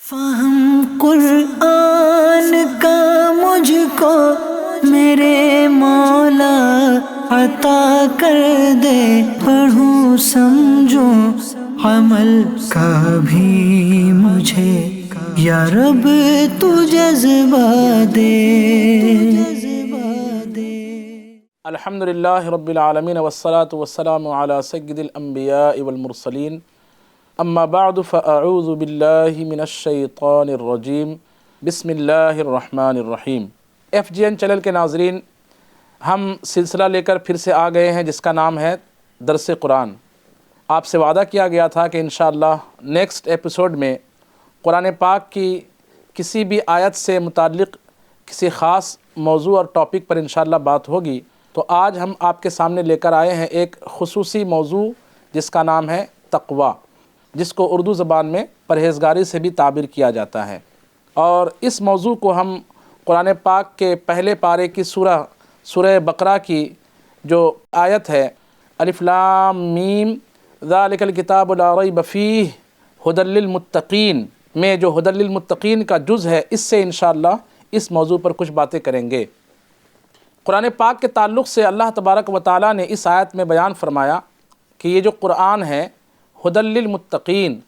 فہم قرآن کا مجھ کو میرے مولا عطا کر دے، پڑھوں سمجھوں عمل کا بھی مجھے یا رب تو جذبہ دے۔ الحمدللہ رب العالمین والصلاة والسلام علی سید الانبیاء والمرسلین، اما بعد فاعوذ باللہ من الشیطان الرجیم، بسم اللہ الرحمن الرحیم۔ FGN چینل کے ناظرین، ہم سلسلہ لے کر پھر سے آ گئے ہیں جس کا نام ہے درس قرآن۔ آپ سے وعدہ کیا گیا تھا کہ انشاءاللہ نیکسٹ ایپیسوڈ میں قرآن پاک کی کسی بھی آیت سے متعلق کسی خاص موضوع اور ٹاپک پر انشاءاللہ بات ہوگی۔ تو آج ہم آپ کے سامنے لے کر آئے ہیں ایک خصوصی موضوع جس کا نام ہے تقویٰ، جس کو اردو زبان میں پرہیزگاری سے بھی تعبیر کیا جاتا ہے۔ اور اس موضوع کو ہم قرآن پاک کے پہلے پارے کی سورہ بقرہ کی جو آیت ہے الف لام میم ذالک الکتاب لا ریب فیہ ھدی للمتقین میں جو ھدی للمتقین کا جز ہے، اس سے انشاءاللہ اس موضوع پر کچھ باتیں کریں گے۔ قرآن پاک کے تعلق سے اللہ تبارک و تعالیٰ نے اس آیت میں بیان فرمایا کہ یہ جو قرآن ہے ھدی للمتقین،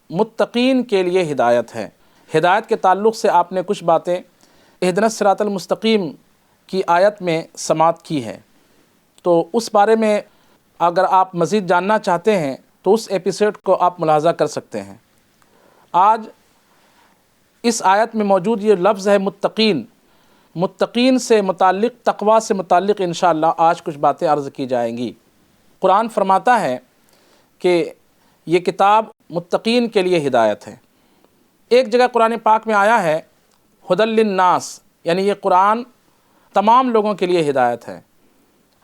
متقین کے لیے ہدایت ہے۔ ہدایت کے تعلق سے آپ نے کچھ باتیں اہدنا الصراط المستقیم کی آیت میں سماعت کی ہے، تو اس بارے میں اگر آپ مزید جاننا چاہتے ہیں تو اس ایپیسوڈ کو آپ ملاحظہ کر سکتے ہیں۔ آج اس آیت میں موجود یہ لفظ ہے متقین، متقین سے متعلق، تقویٰ سے متعلق انشاءاللہ آج کچھ باتیں عرض کی جائیں گی۔ قرآن فرماتا ہے کہ یہ کتاب متقین کے لیے ہدایت ہے۔ ایک جگہ قرآن پاک میں آیا ہے ھدی للناس، یعنی یہ قرآن تمام لوگوں کے لیے ہدایت ہے۔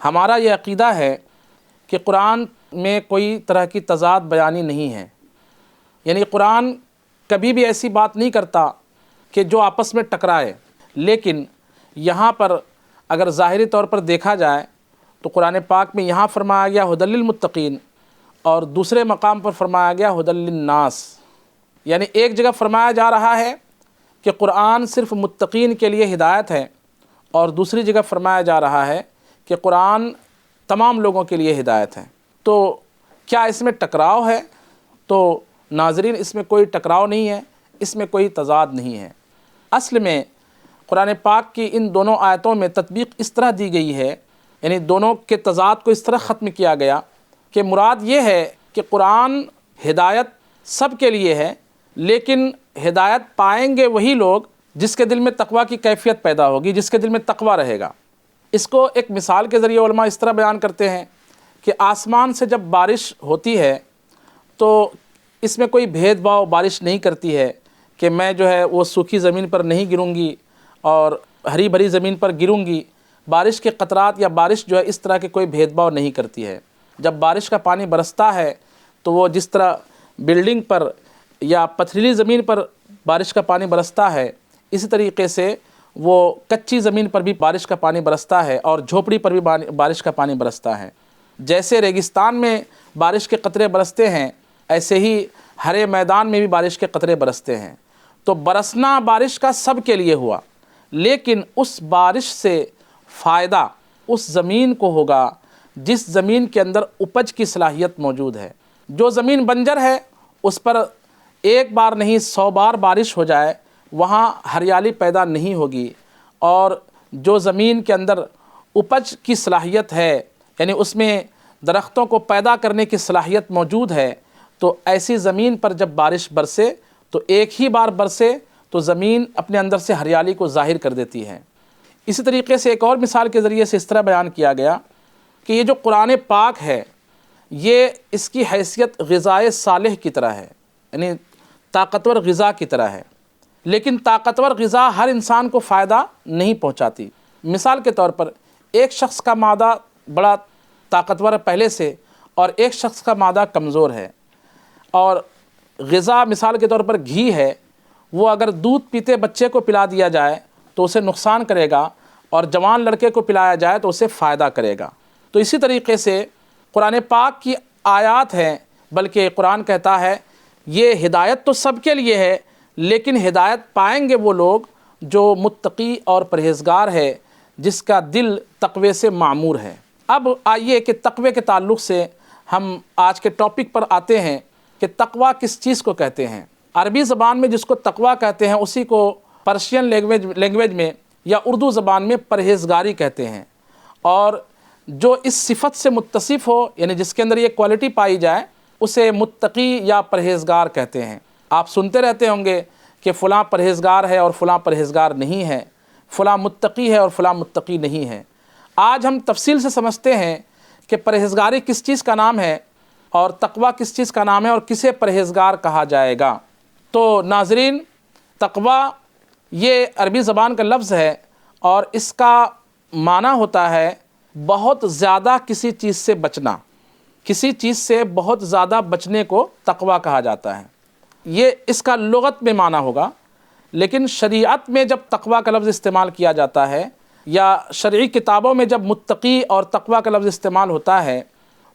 ہمارا یہ عقیدہ ہے کہ قرآن میں کوئی طرح کی تضاد بیانی نہیں ہے، یعنی قرآن کبھی بھی ایسی بات نہیں کرتا کہ جو آپس میں ٹکرائے، لیکن یہاں پر اگر ظاہری طور پر دیکھا جائے تو قرآن پاک میں یہاں فرمایا گیا ھدی للمتقین اور دوسرے مقام پر فرمایا گیا ھدی للناس، یعنی ایک جگہ فرمایا جا رہا ہے کہ قرآن صرف متقین کے لیے ہدایت ہے، اور دوسری جگہ فرمایا جا رہا ہے کہ قرآن تمام لوگوں کے لیے ہدایت ہے۔ تو کیا اس میں ٹکراؤ ہے؟ تو ناظرین، اس میں کوئی ٹکراؤ نہیں ہے، اس میں کوئی تضاد نہیں ہے۔ اصل میں قرآن پاک کی ان دونوں آیتوں میں تطبیق اس طرح دی گئی ہے، یعنی دونوں کے تضاد کو اس طرح ختم کیا گیا کہ مراد یہ ہے کہ قرآن ہدایت سب کے لیے ہے، لیکن ہدایت پائیں گے وہی لوگ جس کے دل میں تقویٰ کی کیفیت پیدا ہوگی، جس کے دل میں تقویٰ رہے گا۔ اس کو ایک مثال کے ذریعے علماء اس طرح بیان کرتے ہیں کہ آسمان سے جب بارش ہوتی ہے تو اس میں کوئی بھید بھاؤ بارش نہیں کرتی ہے کہ میں جو ہے وہ سوکھی زمین پر نہیں گروں گی اور ہری بھری زمین پر گروں گی۔ بارش کے قطرات یا بارش جو ہے اس طرح کے کوئی بھید بھاؤ نہیں کرتی ہے۔ جب بارش کا پانی برستا ہے تو وہ جس طرح بلڈنگ پر یا پتھریلی زمین پر بارش کا پانی برستا ہے، اسی طریقے سے وہ کچی زمین پر بھی بارش کا پانی برستا ہے اور جھوپڑی پر بھی بارش کا پانی برستا ہے۔ جیسے ریگستان میں بارش کے قطرے برستے ہیں، ایسے ہی ہرے میدان میں بھی بارش کے قطرے برستے ہیں۔ تو برسنا بارش کا سب کے لیے ہوا، لیکن اس بارش سے فائدہ اس زمین کو ہوگا جس زمین کے اندر اپج کی صلاحیت موجود ہے۔ جو زمین بنجر ہے اس پر ایک بار نہیں 100 بار بارش ہو جائے، وہاں ہریالی پیدا نہیں ہوگی، اور جو زمین کے اندر اپج کی صلاحیت ہے، یعنی اس میں درختوں کو پیدا کرنے کی صلاحیت موجود ہے، تو ایسی زمین پر جب بارش برسے تو ایک ہی بار برسے تو زمین اپنے اندر سے ہریالی کو ظاہر کر دیتی ہے۔ اسی طریقے سے ایک اور مثال کے ذریعے سے اس طرح بیان کیا گیا کہ یہ جو قرآن پاک ہے یہ اس کی حیثیت غذائے صالح کی طرح ہے، یعنی طاقتور غذا کی طرح ہے، لیکن طاقتور غذا ہر انسان کو فائدہ نہیں پہنچاتی۔ مثال کے طور پر ایک شخص کا معدہ بڑا طاقتور ہے پہلے سے، اور ایک شخص کا معدہ کمزور ہے، اور غذا مثال کے طور پر گھی ہے، وہ اگر دودھ پیتے بچے کو پلا دیا جائے تو اسے نقصان کرے گا، اور جوان لڑکے کو پلایا جائے تو اسے فائدہ کرے گا۔ تو اسی طریقے سے قرآن پاک کی آیات ہیں، بلکہ قرآن کہتا ہے یہ ہدایت تو سب کے لیے ہے، لیکن ہدایت پائیں گے وہ لوگ جو متقی اور پرہیزگار ہے، جس کا دل تقوی سے معمور ہے۔ اب آئیے کہ تقوی کے تعلق سے ہم آج کے ٹاپک پر آتے ہیں کہ تقوی کس چیز کو کہتے ہیں۔ عربی زبان میں جس کو تقوی کہتے ہیں اسی کو پرشین لینگویج میں یا اردو زبان میں پرہیزگاری کہتے ہیں، اور جو اس صفت سے متصف ہو، یعنی جس کے اندر یہ کوالٹی پائی جائے، اسے متقی یا پرہیزگار کہتے ہیں۔ آپ سنتے رہتے ہوں گے کہ فلاں پرہیزگار ہے اور فلاں پرہیزگار نہیں ہے، فلاں متقی ہے اور فلاں متقی نہیں ہے۔ آج ہم تفصیل سے سمجھتے ہیں کہ پرہیزگاری کس چیز کا نام ہے اور تقوی کس چیز کا نام ہے اور کسے پرہیزگار کہا جائے گا۔ تو ناظرین، تقوی یہ عربی زبان کا لفظ ہے اور اس کا معنی ہوتا ہے بہت زیادہ کسی چیز سے بچنا، کسی چیز سے بہت زیادہ بچنے کو تقوی کہا جاتا ہے۔ یہ اس کا لغت میں معنی ہوگا، لیکن شریعت میں جب تقوی کا لفظ استعمال کیا جاتا ہے یا شرعی کتابوں میں جب متقی اور تقوی کا لفظ استعمال ہوتا ہے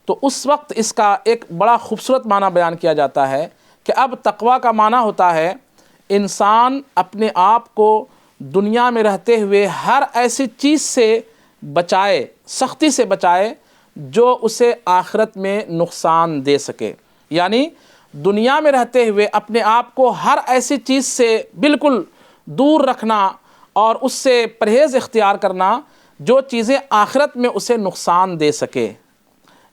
تو اس وقت اس کا ایک بڑا خوبصورت معنی بیان کیا جاتا ہے کہ اب تقوی کا معنی ہوتا ہے انسان اپنے آپ کو دنیا میں رہتے ہوئے ہر ایسی چیز سے بچائے، سختی سے بچائے جو اسے آخرت میں نقصان دے سکے۔ یعنی دنیا میں رہتے ہوئے اپنے آپ کو ہر ایسی چیز سے بالکل دور رکھنا اور اس سے پرہیز اختیار کرنا جو چیزیں آخرت میں اسے نقصان دے سکے۔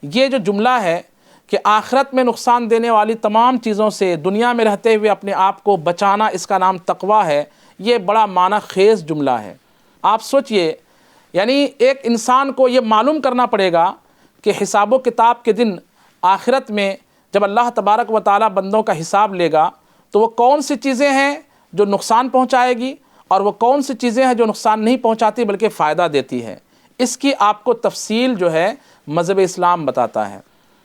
یہ جو جملہ ہے کہ آخرت میں نقصان دینے والی تمام چیزوں سے دنیا میں رہتے ہوئے اپنے آپ کو بچانا، اس کا نام تقوی ہے۔ یہ بڑا معنی خیز جملہ ہے۔ آپ سوچئے، یعنی ایک انسان کو یہ معلوم کرنا پڑے گا کہ حساب و کتاب کے دن آخرت میں جب اللہ تبارک و تعالیٰ بندوں کا حساب لے گا تو وہ کون سی چیزیں ہیں جو نقصان پہنچائے گی اور وہ کون سی چیزیں ہیں جو نقصان نہیں پہنچاتی بلکہ فائدہ دیتی ہے۔ اس کی آپ کو تفصیل جو ہے مذہب اسلام بتاتا ہے۔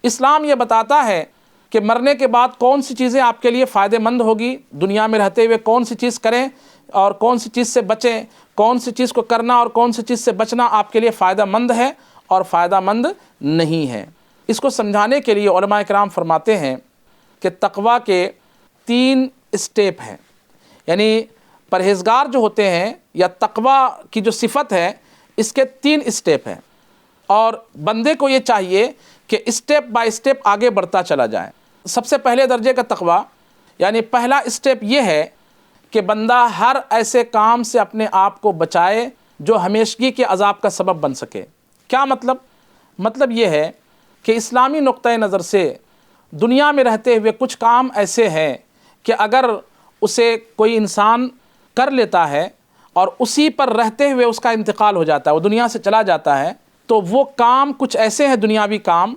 اسلام یہ بتاتا ہے کہ مرنے کے بعد کون سی چیزیں آپ کے لیے فائدہ مند ہوگی، دنیا میں رہتے ہوئے کون سی چیز کریں اور کون سی چیز سے بچیں، کون سی چیز کو کرنا اور کون سی چیز سے بچنا آپ کے لیے فائدہ مند ہے اور فائدہ مند نہیں ہے۔ اس کو سمجھانے کے لیے علماء کرام فرماتے ہیں کہ تقوی کے 3 اسٹیپ ہیں، یعنی پرہیزگار جو ہوتے ہیں یا تقوی کی جو صفت ہے اس کے 3 اسٹیپ ہیں، اور بندے کو یہ چاہیے کہ اسٹیپ بائی اسٹیپ آگے بڑھتا چلا جائے۔ سب سے پہلے درجے کا تقوی یعنی پہلا اسٹیپ یہ ہے کہ بندہ ہر ایسے کام سے اپنے آپ کو بچائے جو ہمیشگی کے عذاب کا سبب بن سکے۔ کیا مطلب؟ مطلب یہ ہے کہ اسلامی نقطۂ نظر سے دنیا میں رہتے ہوئے کچھ کام ایسے ہیں کہ اگر اسے کوئی انسان کر لیتا ہے اور اسی پر رہتے ہوئے اس کا انتقال ہو جاتا ہے، وہ دنیا سے چلا جاتا ہے، تو وہ کام کچھ ایسے ہیں دنیاوی کام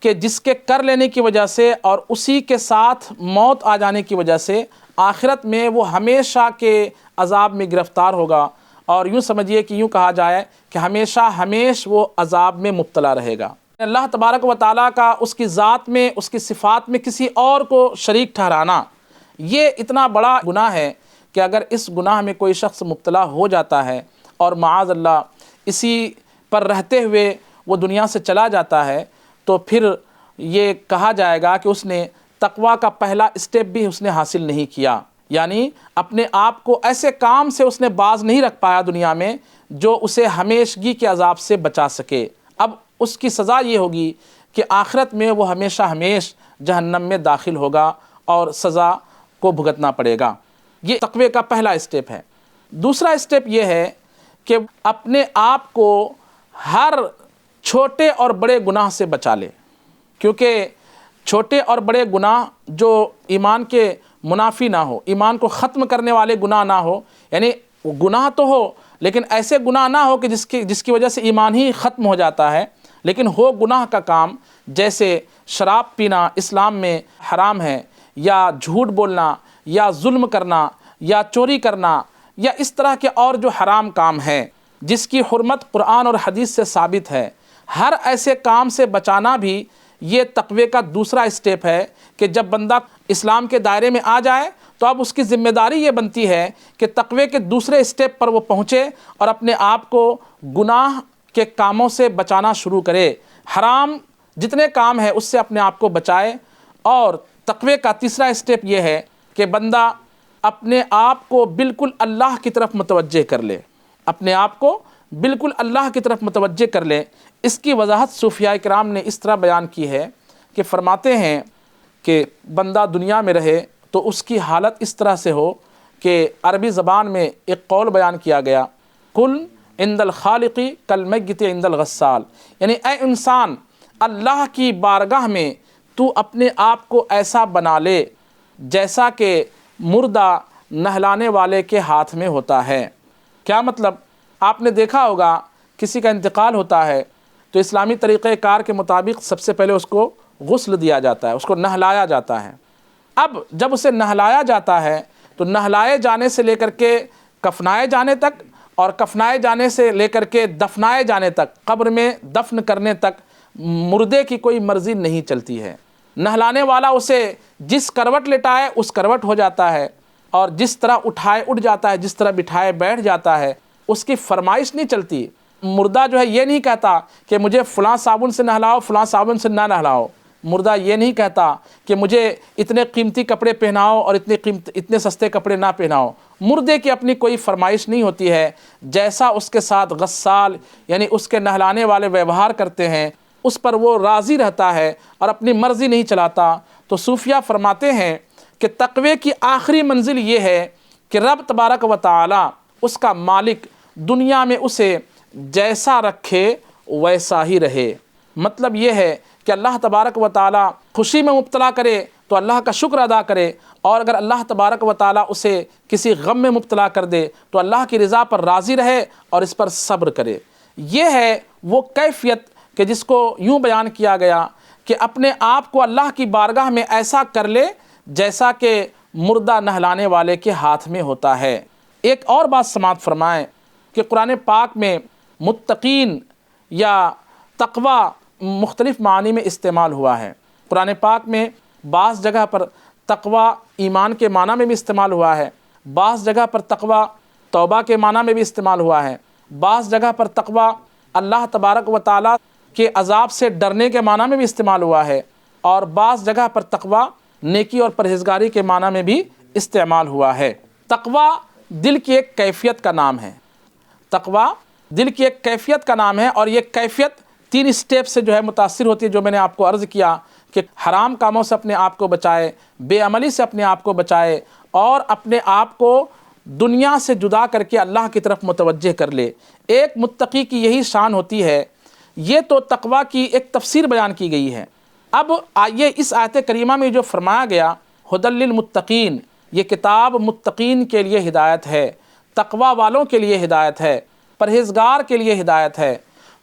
کہ جس کے کر لینے کی وجہ سے اور اسی کے ساتھ موت آ جانے کی وجہ سے آخرت میں وہ ہمیشہ کے عذاب میں گرفتار ہوگا، اور یوں سمجھیے کہ یوں کہا جائے کہ ہمیشہ وہ عذاب میں مبتلا رہے گا۔ اللہ تبارک و تعالیٰ کا اس کی ذات میں، اس کی صفات میں کسی اور کو شریک ٹھہرانا، یہ اتنا بڑا گناہ ہے کہ اگر اس گناہ میں کوئی شخص مبتلا ہو جاتا ہے اور معاذ اللہ اسی پر رہتے ہوئے وہ دنیا سے چلا جاتا ہے تو پھر یہ کہا جائے گا کہ اس نے تقوی کا پہلا اسٹیپ بھی اس نے حاصل نہیں کیا، یعنی اپنے آپ کو ایسے کام سے اس نے باز نہیں رکھ پایا دنیا میں جو اسے ہمیشگی کے عذاب سے بچا سکے۔ اب اس کی سزا یہ ہوگی کہ آخرت میں وہ ہمیشہ جہنم میں داخل ہوگا اور سزا کو بھگتنا پڑے گا۔ یہ تقوی کا پہلا اسٹیپ ہے۔ دوسرا اسٹیپ یہ ہے کہ اپنے آپ کو ہر چھوٹے اور بڑے گناہ سے بچا لے، کیونکہ چھوٹے اور بڑے گناہ جو ایمان کے منافی نہ ہو، ایمان کو ختم کرنے والے گناہ نہ ہو، یعنی گناہ تو ہو لیکن ایسے گناہ نہ ہو کہ جس کی وجہ سے ایمان ہی ختم ہو جاتا ہے، لیکن ہو گناہ کا کام، جیسے شراب پینا اسلام میں حرام ہے، یا جھوٹ بولنا، یا ظلم کرنا، یا چوری کرنا، یا اس طرح کے اور جو حرام کام ہیں جس کی حرمت قرآن اور حدیث سے ثابت ہے، ہر ایسے کام سے بچانا بھی یہ تقوی کا دوسرا اسٹیپ ہے کہ جب بندہ اسلام کے دائرے میں آ جائے تو اب اس کی ذمہ داری یہ بنتی ہے کہ تقوی کے دوسرے اسٹیپ پر وہ پہنچے اور اپنے آپ کو گناہ کے کاموں سے بچانا شروع کرے، حرام جتنے کام ہیں اس سے اپنے آپ کو بچائے۔ اور تقوی کا تیسرا اسٹیپ یہ ہے کہ بندہ اپنے آپ کو بالکل اللہ کی طرف متوجہ کر لے، اپنے آپ کو بالکل اللہ کی طرف متوجہ کر لے۔ اس کی وضاحت صوفیاء کرام نے اس طرح بیان کی ہے کہ فرماتے ہیں کہ بندہ دنیا میں رہے تو اس کی حالت اس طرح سے ہو کہ عربی زبان میں ایک قول بیان کیا گیا، کل عند الخالقی کالمیت عند الغسال، یعنی اے انسان اللہ کی بارگاہ میں تو اپنے آپ کو ایسا بنا لے جیسا کہ مردہ نہلانے والے کے ہاتھ میں ہوتا ہے۔ کیا مطلب؟ آپ نے دیکھا ہوگا کسی کا انتقال ہوتا ہے تو اسلامی طریقہ کار کے مطابق سب سے پہلے اس کو غسل دیا جاتا ہے، اس کو نہلایا جاتا ہے۔ اب جب اسے نہلایا جاتا ہے تو نہلائے جانے سے لے کر کے کفنائے جانے تک، اور کفنائے جانے سے لے کر کے دفنائے جانے تک، قبر میں دفن کرنے تک مردے کی کوئی مرضی نہیں چلتی ہے۔ نہلانے والا اسے جس کروٹ لٹائے اس کروٹ ہو جاتا ہے، اور جس طرح اٹھائے اٹھ جاتا ہے، جس طرح بٹھائے بیٹھ جاتا ہے، اس کی فرمائش نہیں چلتی۔ مردہ جو ہے یہ نہیں کہتا کہ مجھے فلاں صابن سے نہلاؤ، فلاں صابن سے نہ نہلاؤ۔ مردہ یہ نہیں کہتا کہ مجھے اتنے قیمتی کپڑے پہناؤ اور اتنے سستے کپڑے نہ پہناؤ۔ مردے کی اپنی کوئی فرمائش نہیں ہوتی ہے، جیسا اس کے ساتھ غسال یعنی اس کے نہلانے والے ویوہار کرتے ہیں اس پر وہ راضی رہتا ہے اور اپنی مرضی نہیں چلاتا۔ تو صوفیہ فرماتے ہیں کہ تقوی کی آخری منزل یہ ہے کہ رب تبارک و تعالی اس کا مالک دنیا میں اسے جیسا رکھے ویسا ہی رہے۔ مطلب یہ ہے کہ اللہ تبارک و تعالی خوشی میں مبتلا کرے تو اللہ کا شکر ادا کرے، اور اگر اللہ تبارک و تعالی اسے کسی غم میں مبتلا کر دے تو اللہ کی رضا پر راضی رہے اور اس پر صبر کرے۔ یہ ہے وہ کیفیت کہ جس کو یوں بیان کیا گیا کہ اپنے آپ کو اللہ کی بارگاہ میں ایسا کر لے جیسا کہ مردہ نہلانے والے کے ہاتھ میں ہوتا ہے۔ ایک اور بات سماعت فرمائیں کہ قرآن پاک میں متقین یا تقوی مختلف معنی میں استعمال ہوا ہے۔ قرآن پاک میں بعض جگہ پر تقوی ایمان کے معنی میں بھی استعمال ہوا ہے، بعض جگہ پر تقوی توبہ کے معنی میں بھی استعمال ہوا ہے، بعض جگہ پر تقوی اللہ تبارک و تعالیٰ کے عذاب سے ڈرنے کے معنی میں بھی استعمال ہوا ہے، اور بعض جگہ پر تقوی نیکی اور پرہیزگاری کے معنی میں بھی استعمال ہوا ہے۔ تقوی دل کی ایک کیفیت کا نام ہے، تقوی دل کی ایک کیفیت کا نام ہے، اور یہ کیفیت 3 اسٹیپ سے جو ہے متاثر ہوتی ہے، جو میں نے آپ کو عرض کیا کہ حرام کاموں سے اپنے آپ کو بچائے، بے عملی سے اپنے آپ کو بچائے، اور اپنے آپ کو دنیا سے جدا کر کے اللہ کی طرف متوجہ کر لے۔ ایک متقی کی یہی شان ہوتی ہے۔ یہ تو تقوی کی ایک تفسیر بیان کی گئی ہے۔ اب آئیے اس آیت کریمہ میں جو فرمایا گیا ھدی للمتقین، یہ کتاب متقین کے لیے ہدایت ہے، تقوی والوں کے لیے ہدایت ہے، پرہیزگار کے لیے ہدایت ہے۔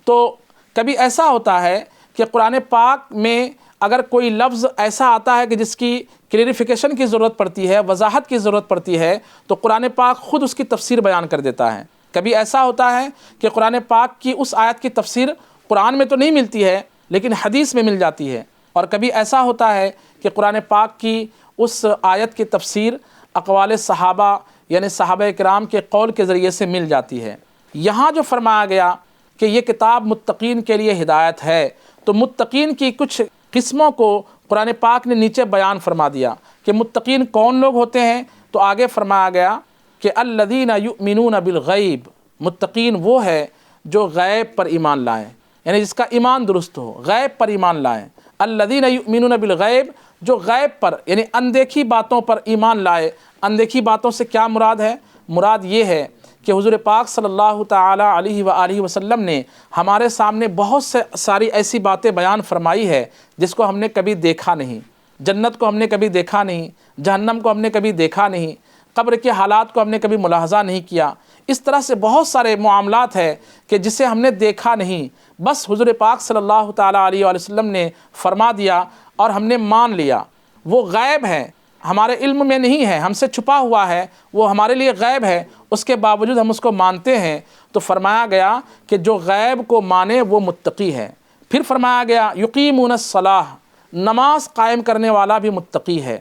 تو کبھی ایسا ہوتا ہے کہ قرآن پاک میں اگر کوئی لفظ ایسا آتا ہے کہ جس کی کلیریفیکیشن کی ضرورت پڑتی ہے، وضاحت کی ضرورت پڑتی ہے، تو قرآن پاک خود اس کی تفسیر بیان کر دیتا ہے۔ کبھی ایسا ہوتا ہے کہ قرآن پاک کی اس آیت کی تفسیر قرآن میں تو نہیں ملتی ہے لیکن حدیث میں مل جاتی ہے، اور کبھی ایسا ہوتا ہے کہ قرآن پاک کی اس آیت کی تفسیر اقوال صحابہ یعنی صحابہ کرام کے قول کے ذریعے سے مل جاتی ہے۔ یہاں جو فرمایا گیا کہ یہ کتاب متقین کے لیے ہدایت ہے، تو متقین کی کچھ قسموں کو قرآن پاک نے نیچے بیان فرما دیا کہ متقین کون لوگ ہوتے ہیں۔ تو آگے فرمایا گیا کہ الذین یؤمنون بالغیب، متقین وہ ہے جو غیب پر ایمان لائیں، یعنی جس کا ایمان درست ہو، غیب پر ایمان لائیں۔ الذین یؤمنون بالغیب، جو غیب پر یعنی اندیکھی باتوں پر ایمان لائے۔ اندیکھی باتوں سے کیا مراد ہے؟ مراد یہ ہے کہ حضور پاک صلی اللہ تعالی علیہ وآلہ وسلم نے ہمارے سامنے بہت ساری ایسی باتیں بیان فرمائی ہے جس کو ہم نے کبھی دیکھا نہیں۔ جنت کو ہم نے کبھی دیکھا نہیں، جہنم کو ہم نے کبھی دیکھا نہیں، قبر کے حالات کو ہم نے کبھی ملاحظہ نہیں کیا۔ اس طرح سے بہت سارے معاملات ہیں کہ جسے ہم نے دیکھا نہیں، بس حضور پاک صلی اللہ تعالی علیہ وآلہ وسلم نے فرما دیا اور ہم نے مان لیا۔ وہ غیب ہے، ہمارے علم میں نہیں ہے، ہم سے چھپا ہوا ہے، وہ ہمارے لیے غیب ہے، اس کے باوجود ہم اس کو مانتے ہیں۔ تو فرمایا گیا کہ جو غیب کو مانے وہ متقی ہے۔ پھر فرمایا گیا یقیمون الصلاۃ، نماز قائم کرنے والا بھی متقی ہے،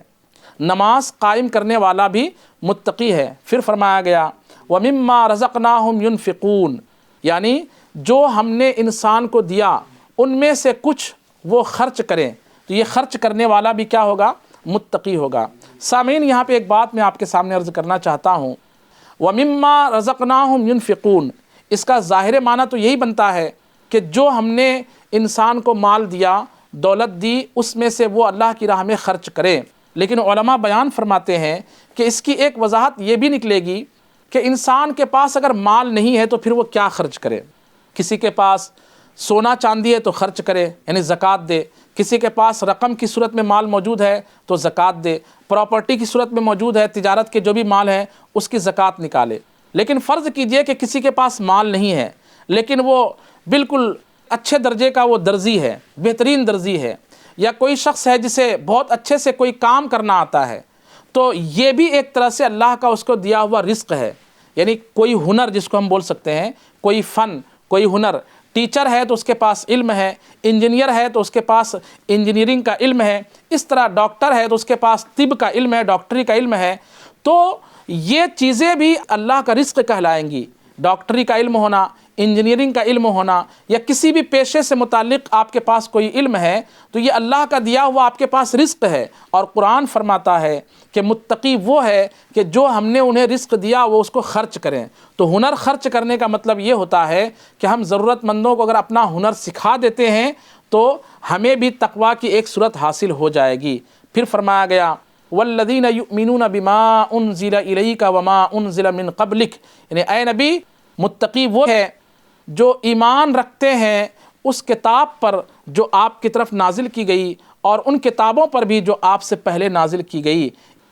نماز قائم کرنے والا بھی متقی ہے۔ پھر فرمایا گیا وَمِمَّا رَزَقْنَاهُمْ يُنْفِقُونَ، یعنی جو ہم نے انسان کو دیا ان میں سے کچھ وہ خرچ کریں، تو یہ خرچ کرنے والا بھی کیا ہوگا؟ متقی ہوگا۔ سامعین، یہاں پہ ایک بات میں آپ کے سامنے عرض کرنا چاہتا ہوں، وَمِمَّا رَزَقْنَاهُمْ يُنْفِقُونَ، اس کا ظاہر معنی تو یہی بنتا ہے کہ جو ہم نے انسان کو مال دیا، دولت دی، اس میں سے وہ اللہ کی راہ میں خرچ کرے۔ لیکن علماء بیان فرماتے ہیں کہ اس کی ایک وضاحت یہ بھی نکلے گی کہ انسان کے پاس اگر مال نہیں ہے تو پھر وہ کیا خرچ کرے۔ کسی کے پاس سونا چاندی ہے تو خرچ کرے، یعنی زکوٰۃ دے۔ کسی کے پاس رقم کی صورت میں مال موجود ہے تو زکوٰۃ دے، پراپرٹی کی صورت میں موجود ہے، تجارت کے جو بھی مال ہے اس کی زکوٰۃ نکالے۔ لیکن فرض کیجئے کہ کسی کے پاس مال نہیں ہے، لیکن وہ بالکل اچھے درجے کا وہ درزی ہے، بہترین درزی ہے، یا کوئی شخص ہے جسے بہت اچھے سے کوئی کام کرنا آتا ہے، تو یہ بھی ایک طرح سے اللہ کا اس کو دیا ہوا رزق ہے۔ یعنی کوئی ہنر جس کو ہم بول سکتے ہیں، کوئی فن، کوئی ہنر، ٹیچر ہے تو اس کے پاس علم ہے، انجینئر ہے تو اس کے پاس انجینئرنگ کا علم ہے، اس طرح ڈاکٹر ہے تو اس کے پاس طب کا علم ہے، ڈاکٹری کا علم ہے، تو یہ چیزیں بھی اللہ کا رزق کہلائیں گی۔ ڈاکٹری کا علم ہونا، انجینئرنگ کا علم ہونا، یا کسی بھی پیشے سے متعلق آپ کے پاس کوئی علم ہے تو یہ اللہ کا دیا ہوا آپ کے پاس رزق ہے۔ اور قرآن فرماتا ہے کہ متقی وہ ہے کہ جو ہم نے انہیں رزق دیا وہ اس کو خرچ کریں۔ تو ہنر خرچ کرنے کا مطلب یہ ہوتا ہے کہ ہم ضرورت مندوں کو اگر اپنا ہنر سکھا دیتے ہیں تو ہمیں بھی تقویٰ کی ایک صورت حاصل ہو جائے گی۔ پھر فرمایا گیا والذین یؤمنون بما انزل الیک وما انزل من قبلک، یعنی اے نبی، متقی وہ ہے جو ایمان رکھتے ہیں اس کتاب پر جو آپ کی طرف نازل کی گئی اور ان کتابوں پر بھی جو آپ سے پہلے نازل کی گئی۔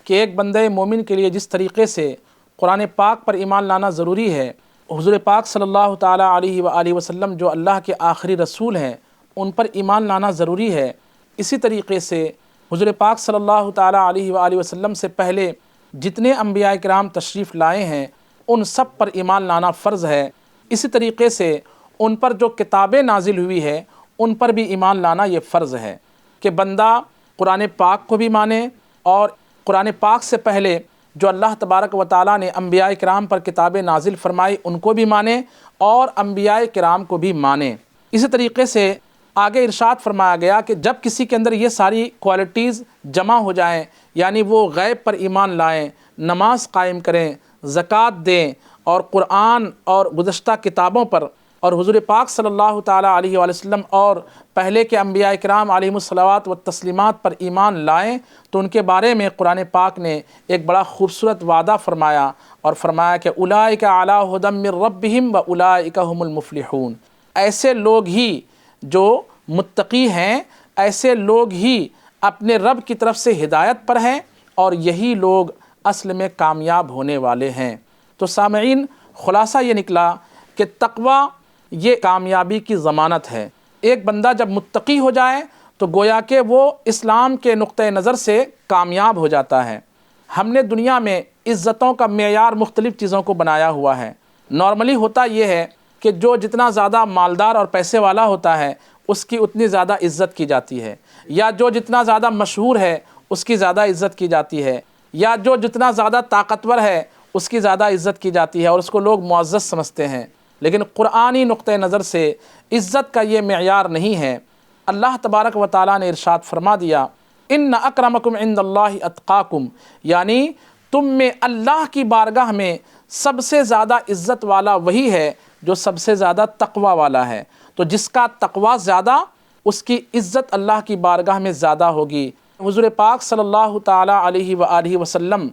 کہ ایک بندہ مومن کے لیے جس طریقے سے قرآن پاک پر ایمان لانا ضروری ہے، حضور پاک صلی اللہ تعالیٰ علیہ وآلہ وسلم جو اللہ کے آخری رسول ہیں ان پر ایمان لانا ضروری ہے، اسی طریقے سے حضور پاک صلی اللہ تعالیٰ علیہ وآلہ وسلم سے پہلے جتنے انبیاء کرام تشریف لائے ہیں ان سب پر ایمان لانا فرض ہے۔ اسی طریقے سے ان پر جو کتابیں نازل ہوئی ہے ان پر بھی ایمان لانا یہ فرض ہے کہ بندہ قرآن پاک کو بھی مانے اور قرآن پاک سے پہلے جو اللہ تبارک و تعالیٰ نے انبیاء کرام پر کتابیں نازل فرمائی ان کو بھی مانے اور انبیاء کرام کو بھی مانے۔ اسی طریقے سے آگے ارشاد فرمایا گیا کہ جب کسی کے اندر یہ ساری کوالٹیز جمع ہو جائیں، یعنی وہ غیب پر ایمان لائیں، نماز قائم کریں، زکوٰۃ دیں، اور قرآن اور گزشتہ کتابوں پر اور حضور پاک صلی اللہ تعالیٰ علیہ وآلہ وسلم اور پہلے کے انبیاء کرام علیہم الصلوات والتسلیمات پر ایمان لائیں، تو ان کے بارے میں قرآن پاک نے ایک بڑا خوبصورت وعدہ فرمایا اور فرمایا کہ اولئک علی ھدی من ربہم واولئک ھم المفلحون، ایسے لوگ ہی جو متقی ہیں، ایسے لوگ ہی اپنے رب کی طرف سے ہدایت پر ہیں اور یہی لوگ اصل میں کامیاب ہونے والے ہیں۔ تو سامعین، خلاصہ یہ نکلا کہ تقویٰ یہ کامیابی کی ضمانت ہے۔ ایک بندہ جب متقی ہو جائے تو گویا کہ وہ اسلام کے نقطۂ نظر سے کامیاب ہو جاتا ہے۔ ہم نے دنیا میں عزتوں کا معیار مختلف چیزوں کو بنایا ہوا ہے۔ نارملی ہوتا یہ ہے کہ جو جتنا زیادہ مالدار اور پیسے والا ہوتا ہے اس کی اتنی زیادہ عزت کی جاتی ہے، یا جو جتنا زیادہ مشہور ہے اس کی زیادہ عزت کی جاتی ہے، یا جو جتنا زیادہ طاقتور ہے اس کی زیادہ عزت کی جاتی ہے اور اس کو لوگ معزز سمجھتے ہیں۔ لیکن قرآنی نقطۂ نظر سے عزت کا یہ معیار نہیں ہے۔ اللہ تبارک و تعالیٰ نے ارشاد فرما دیا ان اکرمکم عند اللہ اتقاکم، یعنی تم میں اللہ کی بارگاہ میں سب سے زیادہ عزت والا وہی ہے جو سب سے زیادہ تقویٰ والا ہے۔ تو جس کا تقویٰ زیادہ اس کی عزت اللہ کی بارگاہ میں زیادہ ہوگی۔ حضور پاک صلی اللہ تعالیٰ علیہ وآلہ وسلم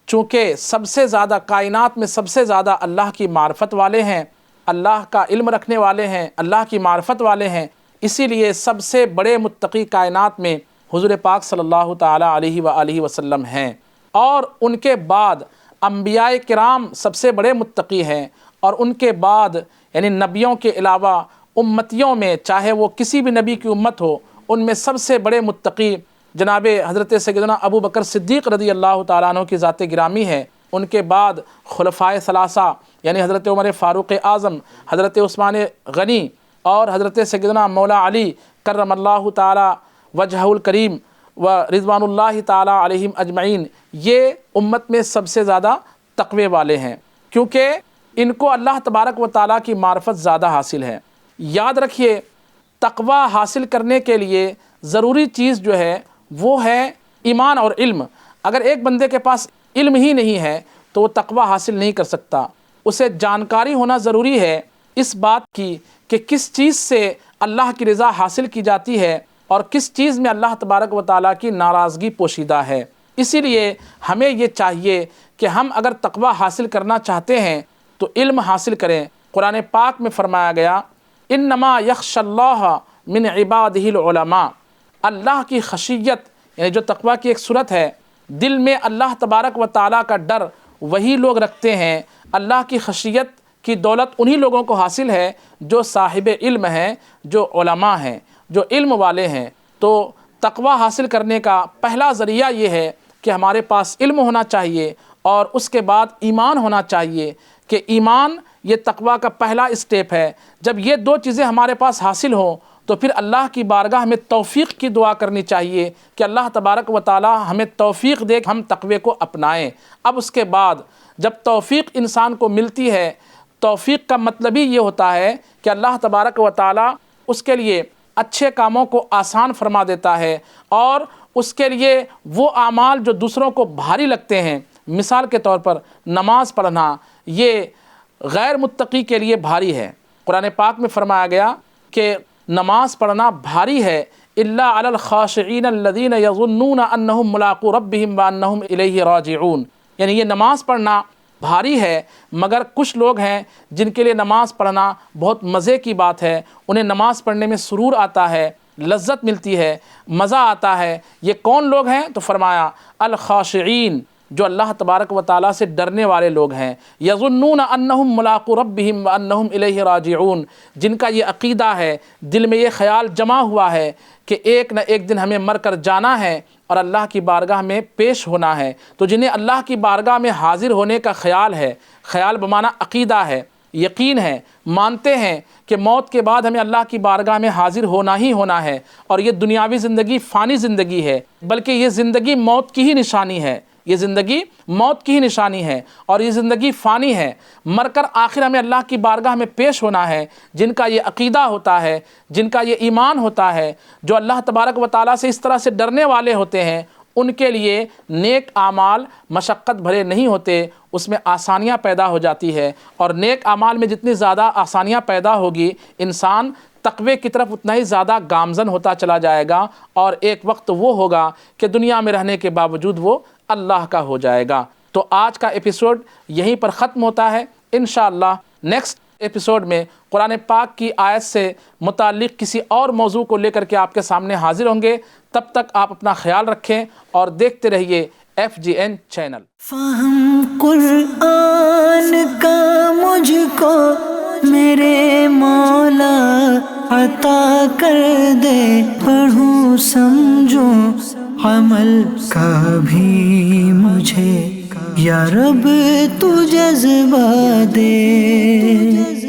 چونکہ سب سے زیادہ کائنات میں سب سے زیادہ اللہ کی معرفت والے ہیں، اللہ کا علم رکھنے والے ہیں، اللہ کی معرفت والے ہیں، اسی لیے سب سے بڑے متقی کائنات میں حضور پاک صلی اللہ تعالیٰ علیہ وآلہ وسلم ہیں۔ اور ان کے بعد انبیاء کرام سب سے بڑے متقی ہیں، اور ان کے بعد یعنی نبیوں کے علاوہ امتیوں میں چاہے وہ کسی بھی نبی کی امت ہو ان میں سب سے بڑے متقی جناب حضرت سیدنا ابو بکر صدیق رضی اللہ تعالیٰ عنہ کی ذات گرامی ہے۔ ان کے بعد خلفائے ثلاثہ یعنی حضرت عمر فاروق اعظم، حضرت عثمان غنی اور حضرت سیدنا مولا علی کرم اللہ تعالیٰ وجہہ الکریم و رضوان اللہ تعالیٰ علیہم اجمعین، یہ امت میں سب سے زیادہ تقوی والے ہیں کیونکہ ان کو اللہ تبارک و تعالیٰ کی معرفت زیادہ حاصل ہے۔ یاد رکھیے، تقوی حاصل کرنے کے لیے ضروری چیز جو ہے وہ ہے ایمان اور علم۔ اگر ایک بندے کے پاس علم ہی نہیں ہے تو وہ تقوی حاصل نہیں کر سکتا۔ اسے جانکاری ہونا ضروری ہے اس بات کی کہ کس چیز سے اللہ کی رضا حاصل کی جاتی ہے اور کس چیز میں اللہ تبارک و تعالیٰ کی ناراضگی پوشیدہ ہے۔ اسی لیے ہمیں یہ چاہیے کہ ہم اگر تقوی حاصل کرنا چاہتے ہیں تو علم حاصل کریں۔ قرآن پاک میں فرمایا گیا انما یخشی اللہ من عبادہ العلماء، اللہ کی خشیت یعنی جو تقوی کی ایک صورت ہے، دل میں اللہ تبارک و تعالیٰ کا ڈر وہی لوگ رکھتے ہیں۔ اللہ کی خشیت کی دولت انہی لوگوں کو حاصل ہے جو صاحب علم ہیں، جو علماء ہیں، جو علم والے ہیں۔ تو تقوی حاصل کرنے کا پہلا ذریعہ یہ ہے کہ ہمارے پاس علم ہونا چاہیے اور اس کے بعد ایمان ہونا چاہیے کہ ایمان یہ تقوی کا پہلا اسٹیپ ہے۔ جب یہ دو چیزیں ہمارے پاس حاصل ہوں تو پھر اللہ کی بارگاہ میں توفیق کی دعا کرنی چاہیے کہ اللہ تبارک و تعالی ہمیں توفیق دے کہ ہم تقوی کو اپنائیں۔ اب اس کے بعد جب توفیق انسان کو ملتی ہے، توفیق کا مطلب ہی یہ ہوتا ہے کہ اللہ تبارک و تعالی اس کے لیے اچھے کاموں کو آسان فرما دیتا ہے اور اس کے لیے وہ اعمال جو دوسروں کو بھاری لگتے ہیں، مثال کے طور پر نماز پڑھنا، یہ غیر متقی کے لیے بھاری ہے۔ قرآن پاک میں فرمایا گیا کہ نماز پڑھنا بھاری ہے الا علی الخاشعین الذین یظنون انہم ملاقو ربہم وانہم الیہ راجعون، یعنی یہ نماز پڑھنا بھاری ہے مگر کچھ لوگ ہیں جن کے لیے نماز پڑھنا بہت مزے کی بات ہے، انہیں نماز پڑھنے میں سرور آتا ہے، لذت ملتی ہے، مزہ آتا ہے۔ یہ کون لوگ ہیں؟ تو فرمایا الخاشعین، جو اللہ تبارک و تعالیٰ سے ڈرنے والے لوگ ہیں، یظنون انہم ملاقو ربہم وانہم الیہ راجعون، جن کا یہ عقیدہ ہے، دل میں یہ خیال جمع ہوا ہے کہ ایک نہ ایک دن ہمیں مر کر جانا ہے اور اللہ کی بارگاہ میں پیش ہونا ہے۔ تو جنہیں اللہ کی بارگاہ میں حاضر ہونے کا خیال ہے، خیال بمعنی عقیدہ ہے، یقین ہے، مانتے ہیں کہ موت کے بعد ہمیں اللہ کی بارگاہ میں حاضر ہونا ہی ہونا ہے اور یہ دنیاوی زندگی فانی زندگی ہے، بلکہ یہ زندگی موت کی ہی نشانی ہے، یہ زندگی موت کی ہی نشانی ہے اور یہ زندگی فانی ہے، مر کر آخر ہمیں اللہ کی بارگاہ میں پیش ہونا ہے۔ جن کا یہ عقیدہ ہوتا ہے، جن کا یہ ایمان ہوتا ہے، جو اللہ تبارک و تعالیٰ سے اس طرح سے ڈرنے والے ہوتے ہیں، ان کے لیے نیک اعمال مشقت بھرے نہیں ہوتے، اس میں آسانیاں پیدا ہو جاتی ہے، اور نیک اعمال میں جتنی زیادہ آسانیاں پیدا ہوگی انسان تقوی کی طرف اتنا ہی زیادہ گامزن ہوتا چلا جائے گا، اور ایک وقت وہ ہوگا کہ دنیا میں رہنے کے باوجود وہ اللہ کا ہو جائے گا۔ تو آج کا ایپیسوڈ یہیں پر ختم ہوتا ہے۔ انشاءاللہ نیکسٹ ایپیسوڈ میں قرآن پاک کی آیت سے متعلق کسی اور موضوع کو لے کر کے آپ کے سامنے حاضر ہوں گے۔ تب تک آپ اپنا خیال رکھیں اور دیکھتے رہیے FGN چینل۔ فہم قرآن کا مجھ کو میرے مولا عطا کر دے، پڑھوں سمجھوں عمل کا بھی مجھے یا رب تو جذبہ دے۔